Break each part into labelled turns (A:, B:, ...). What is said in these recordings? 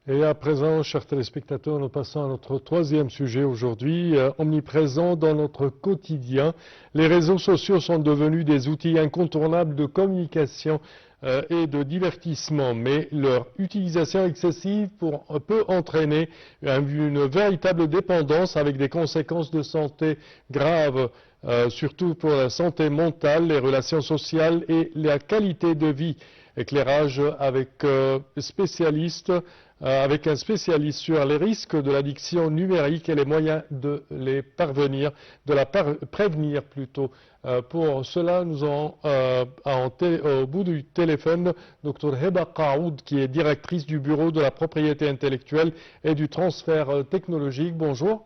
A: Et à présent, chers téléspectateurs, nous passons à notre troisième sujet aujourd'hui, omniprésent dans notre quotidien. Les réseaux sociaux sont devenus des outils incontournables de communication et de divertissement, mais leur utilisation excessive peut entraîner une véritable dépendance avec des conséquences de santé graves, surtout pour la santé mentale, les relations sociales et la qualité de vie. Éclairage avec avec un spécialiste sur les risques de l'addiction numérique et les moyens de les parvenir, de la prévenir plutôt. Pour cela, nous avons au bout du téléphone Dr Heba Qaoud, qui est directrice du bureau de la propriété intellectuelle et du transfert technologique. Bonjour.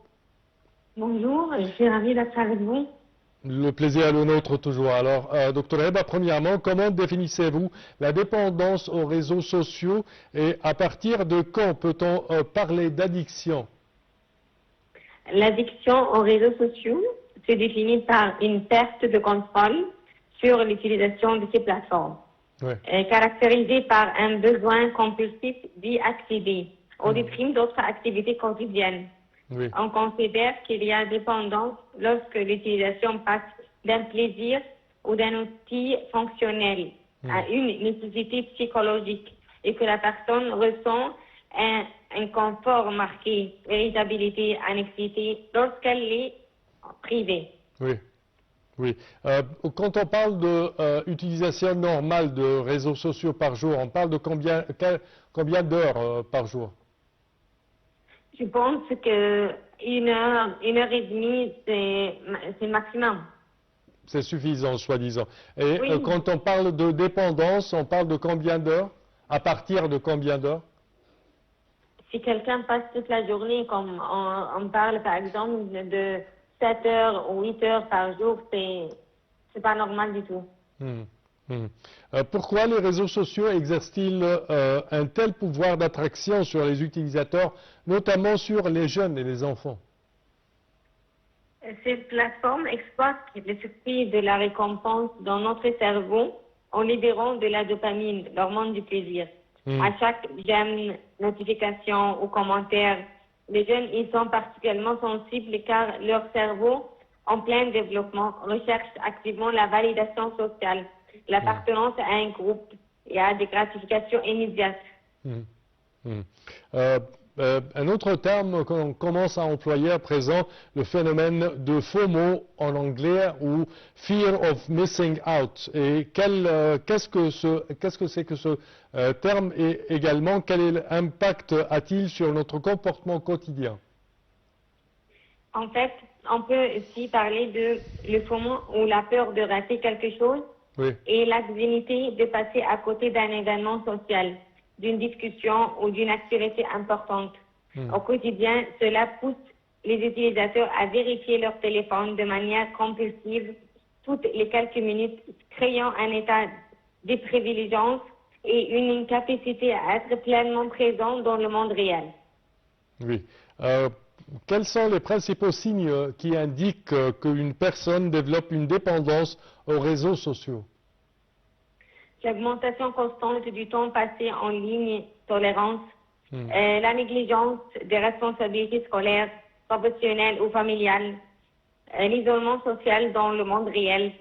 B: Bonjour, je suis ravie d'être avec vous.
A: Le plaisir est le nôtre toujours. Alors, Dr Heba, premièrement, comment définissez-vous la dépendance aux réseaux sociaux et à partir de quand peut-on parler d'addiction?
B: L'addiction aux réseaux sociaux se définit par une perte de contrôle sur l'utilisation de ces plateformes, caractérisée par un besoin compulsif d'y accéder au détriment d'autres activités quotidiennes.
A: Oui.
B: On considère qu'il y a dépendance lorsque l'utilisation passe d'un plaisir ou d'un outil fonctionnel à une nécessité psychologique et que la personne ressent un confort marqué, irritabilité, anxiété lorsqu'elle est privée.
A: Oui. Oui. Quand on parle d'utilisation normale de réseaux sociaux par jour, on parle de combien d'heures par jour?
B: Je pense que une heure et demie, c'est le maximum.
A: C'est suffisant, soi-disant. Et
B: Oui.
A: quand on parle de dépendance, on parle de combien d'heures? À partir de combien d'heures?
B: Si quelqu'un passe toute la journée, comme on parle par exemple de 7 heures ou 8 heures par jour, c'est pas normal du tout.
A: Pourquoi les réseaux sociaux exercent-ils un tel pouvoir d'attraction sur les utilisateurs, notamment sur les jeunes et les enfants?
B: Ces plateformes exploitent le circuit de la récompense dans notre cerveau en libérant de la dopamine, l'hormone du plaisir. À chaque j'aime, notification ou commentaire, les jeunes y sont particulièrement sensibles car leur cerveau, en plein développement, recherche activement la validation sociale, l'appartenance à un groupe et à des gratifications immédiates.
A: Un autre terme qu'on commence à employer à présent, le phénomène de FOMO en anglais ou Fear of Missing Out. Et qu'est-ce que c'est que ce terme et également quel impact a-t-il sur notre comportement quotidien?
B: En fait, on peut aussi parler de le FOMO ou la peur de rater quelque chose et l'anxiété de passer à côté d'un événement social, d'une discussion ou d'une activité importante. Au quotidien, cela pousse les utilisateurs à vérifier leur téléphone de manière compulsive toutes les quelques minutes, créant un état de privilégiance et une incapacité à être pleinement présent dans le monde réel.
A: Oui. Quels sont les principaux signes qui indiquent qu'une personne développe une dépendance aux réseaux sociaux?
B: L'augmentation constante du temps passé en ligne, tolérance, la négligence des responsabilités scolaires, professionnelles ou familiales, l'isolement social dans le monde réel,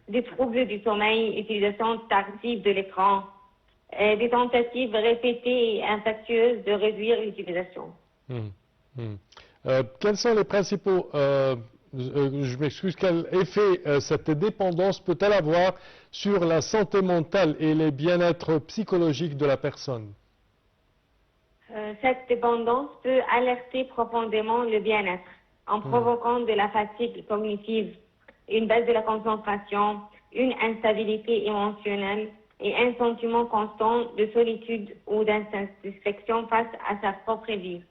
B: des troubles du sommeil, utilisation tardive de l'écran, des tentatives répétées et infectieuses de réduire l'utilisation.
A: Quels sont les principaux, je m'excuse, quel effet cette dépendance peut-elle avoir sur la santé mentale et le bien-être psychologique de la personne?
B: Cette dépendance peut alerter profondément le bien-être en provoquant de la fatigue cognitive, une baisse de la concentration, une instabilité émotionnelle et un sentiment constant de solitude ou d'insatisfaction face à sa propre vie.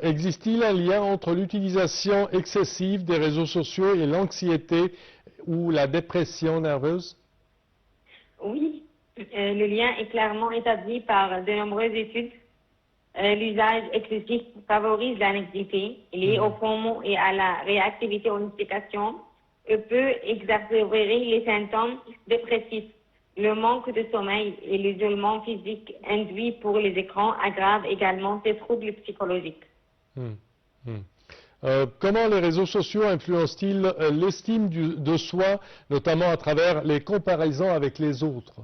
A: Existe-t-il un lien entre l'utilisation excessive des réseaux sociaux et l'anxiété ou la dépression nerveuse?
B: Oui, le lien est clairement établi par de nombreuses études. L'usage excessif favorise l'anxiété liée au FOMO et à la réactivité aux notifications et peut exacerber les symptômes dépressifs Le manque de sommeil et l'isolement physique induit pour les écrans aggravent également ces troubles psychologiques.
A: Comment les réseaux sociaux influencent-ils l'estime de soi, notamment à travers les comparaisons avec les autres?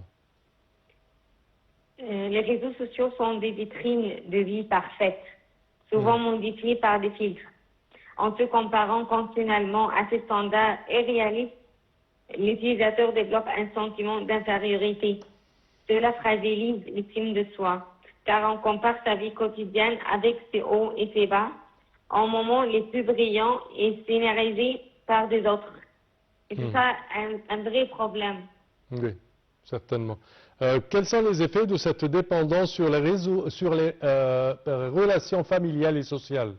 B: Les réseaux sociaux sont des vitrines de vie parfaite, souvent modifiées par des filtres. En se comparant continuellement à ces standards irréalistes, l'utilisateur développe un sentiment d'infériorité. Cela fragilise l'estime de soi, car on compare sa vie quotidienne avec ses hauts et ses bas, en moments les plus brillants et scénarisés par des autres. Et c'est ça un vrai problème.
A: Oui, certainement. Quels sont les effets de cette dépendance sur les réseaux, sur les relations familiales et sociales?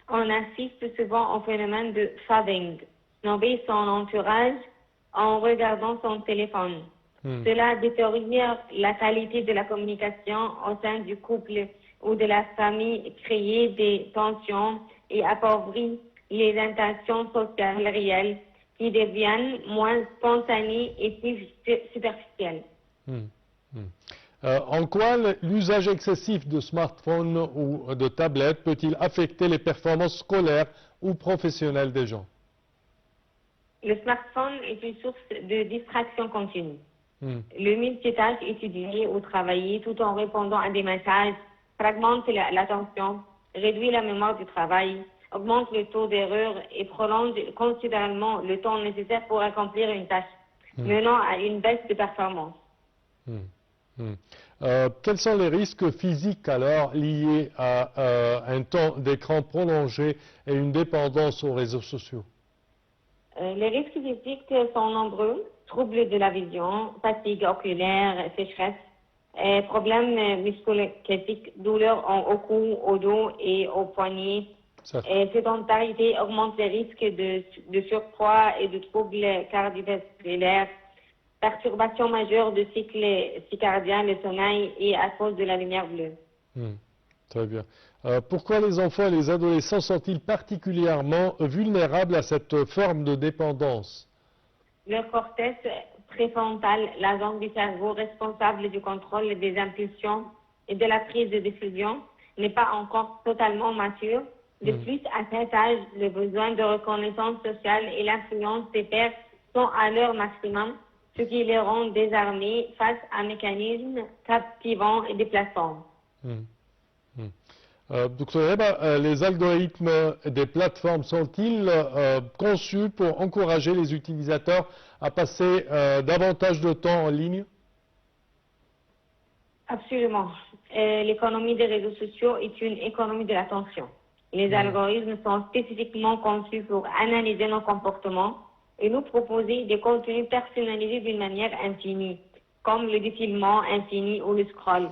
B: On assiste souvent au phénomène de fadding, snober son entourage en regardant son téléphone. Cela détériore la qualité de la communication au sein du couple ou de la famille, créer des tensions et appauvrit les intentions sociales réelles qui deviennent moins spontanées et plus superficielles.
A: En quoi l'usage excessif de smartphones ou de tablettes peut-il affecter les performances scolaires ou professionnelles des gens?
B: Le smartphone est une source de distraction continue. Le multitâche étudier ou travailler tout en répondant à des messages fragmente l'attention, réduit la mémoire du travail, augmente le taux d'erreur et prolonge considérablement le temps nécessaire pour accomplir une tâche, menant à une baisse de performance.
A: Quels sont les risques physiques alors liés à un temps d'écran prolongé et une dépendance aux réseaux sociaux?
B: Les risques physiques sont nombreux. Troubles de la vision, fatigue oculaire, sécheresse, problèmes musculo-squelettiques, douleurs au cou, au dos et aux poignets. Sédentarité augmente les risques de surpoids et de troubles cardiovasculaires. Perturbation majeure du cycle circadien, le sommeil et à cause de la lumière bleue.
A: Très bien. Pourquoi les enfants et les adolescents sont-ils particulièrement vulnérables à cette forme de dépendance?
B: Le cortex préfrontal, la zone du cerveau responsable du contrôle des impulsions et de la prise de décision, n'est pas encore totalement mature. De plus, à cet âge, le besoin de reconnaissance sociale et l'influence des pairs sont à leur maximum, ce qui les rend désarmés face à un mécanisme captivant et déplaçant.
A: Docteur Eba, les algorithmes des plateformes sont-ils conçus pour encourager les utilisateurs à passer davantage de temps en ligne?
B: Absolument. L'économie des réseaux sociaux est une économie de l'attention. Les algorithmes sont spécifiquement conçus pour analyser nos comportements et nous proposer des contenus personnalisés d'une manière infinie, comme le défilement infini ou le scroll.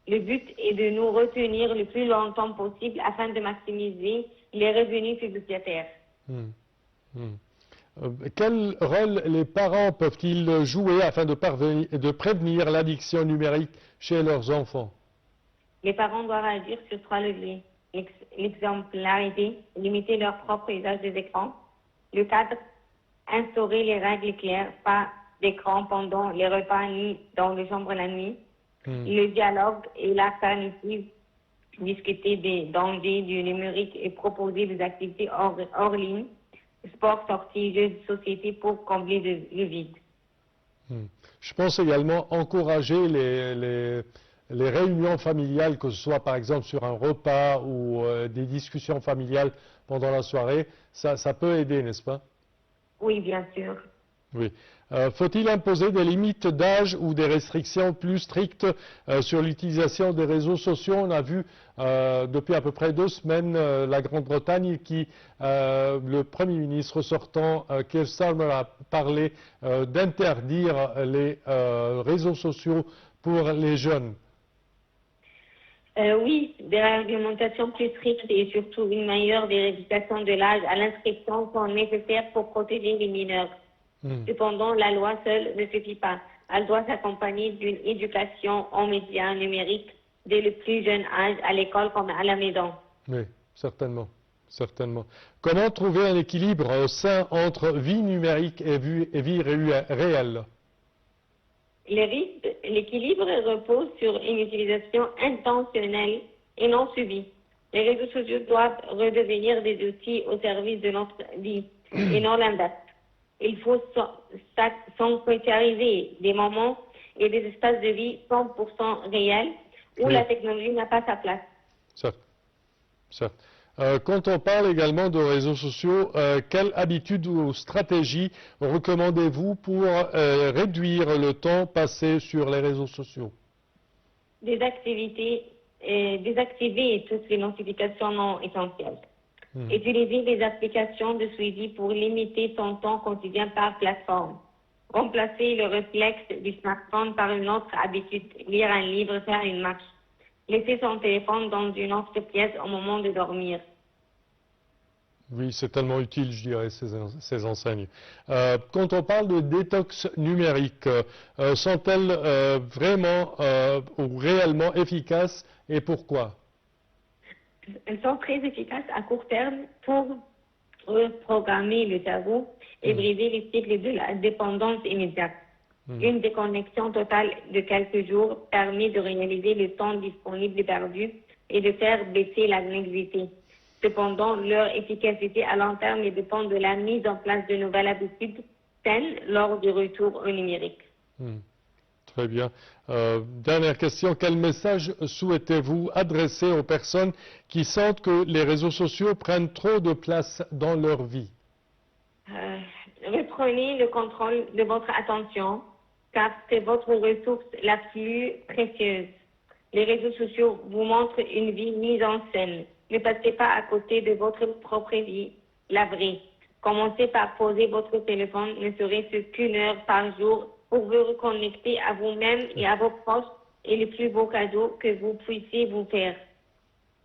B: Le but est de nous retenir le plus longtemps possible afin de maximiser les revenus publicitaires.
A: Quel rôle les parents peuvent-ils jouer afin de prévenir l'addiction numérique chez leurs enfants?
B: Les parents doivent agir sur 3 leviers. L'exemplarité, limiter leur propre usage des écrans. Le cadre, instaurer les règles claires, pas d'écran pendant les repas ni dans les chambres la nuit. Le dialogue et l'alternative, discuter des dangers du numérique et proposer des activités hors ligne, sport, sorties, jeux de société pour combler le vide.
A: Je pense également encourager les réunions familiales, que ce soit par exemple sur un repas ou des discussions familiales pendant la soirée, ça peut aider, n'est-ce pas?
B: Oui, bien sûr.
A: Oui. Faut-il imposer des limites d'âge ou des restrictions plus strictes sur l'utilisation des réseaux sociaux? On a vu depuis à peu près 2 semaines la Grande-Bretagne le Premier ministre sortant, Keir Starmer, a parlé d'interdire les réseaux sociaux pour les jeunes.
B: Oui, des réglementations plus strictes et surtout une meilleure vérification de l'âge à l'inscription sont nécessaires pour protéger les mineurs. Cependant, la loi seule ne suffit pas. Elle doit s'accompagner d'une éducation aux médias numériques dès le plus jeune âge, à l'école comme à la maison.
A: Oui, certainement. Certainement. Comment trouver un équilibre sain entre vie numérique et vie réelle?
B: L'équilibre repose sur une utilisation intentionnelle et non subie. Les réseaux sociaux doivent redevenir des outils au service de notre vie et non l'inverse. Il faut sanctuariser des moments et des espaces de vie 100% réels où la technologie n'a pas sa place.
A: Certes. Quand on parle également de réseaux sociaux, quelles habitudes ou stratégies recommandez-vous pour réduire le temps passé sur les réseaux sociaux?
B: Désactiver toutes les notifications non essentielles. Utiliser des applications de suivi pour limiter son temps quotidien par plateforme. Remplacer le réflexe du smartphone par une autre habitude, lire un livre, faire une marche. Laisser son téléphone dans une autre pièce au moment de dormir.
A: Oui, c'est tellement utile, je dirais, ces enseignes. Quand on parle de détox numérique, sont-elles vraiment ou réellement efficaces et pourquoi?
B: Elles sont très efficaces à court terme pour reprogrammer le cerveau et briser les cycles de la dépendance immédiate. Une déconnexion totale de quelques jours permet de réaliser le temps disponible perdu et de faire baisser la négrité. Cependant, leur efficacité à long terme dépend de la mise en place de nouvelles habitudes saines lors du retour au numérique.
A: Très bien. Dernière question, quel message souhaitez-vous adresser aux personnes qui sentent que les réseaux sociaux prennent trop de place dans leur vie?
B: Reprenez le contrôle de votre attention, car c'est votre ressource la plus précieuse. Les réseaux sociaux vous montrent une vie mise en scène. Ne passez pas à côté de votre propre vie, la vraie. Commencez par poser votre téléphone, ne serait-ce qu'une heure par jour, pour vous reconnecter à vous-même et à vos proches et le plus beau cadeau que vous puissiez vous faire.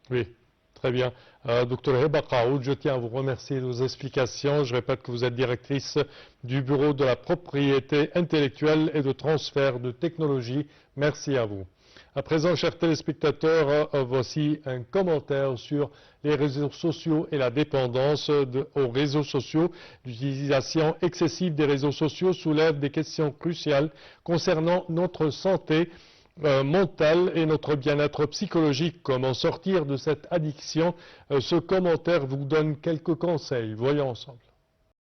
A: Oui, très bien. Dr Heba Qaoud, je tiens à vous remercier de vos explications. Je répète que vous êtes directrice du Bureau de la propriété intellectuelle et de transfert de technologie. Merci à vous. À présent, chers téléspectateurs, voici un commentaire sur les réseaux sociaux et la dépendance aux réseaux sociaux. L'utilisation excessive des réseaux sociaux soulève des questions cruciales concernant notre santé mentale et notre bien-être psychologique. Comment sortir de cette addiction? Ce commentaire vous donne quelques conseils. Voyons ensemble.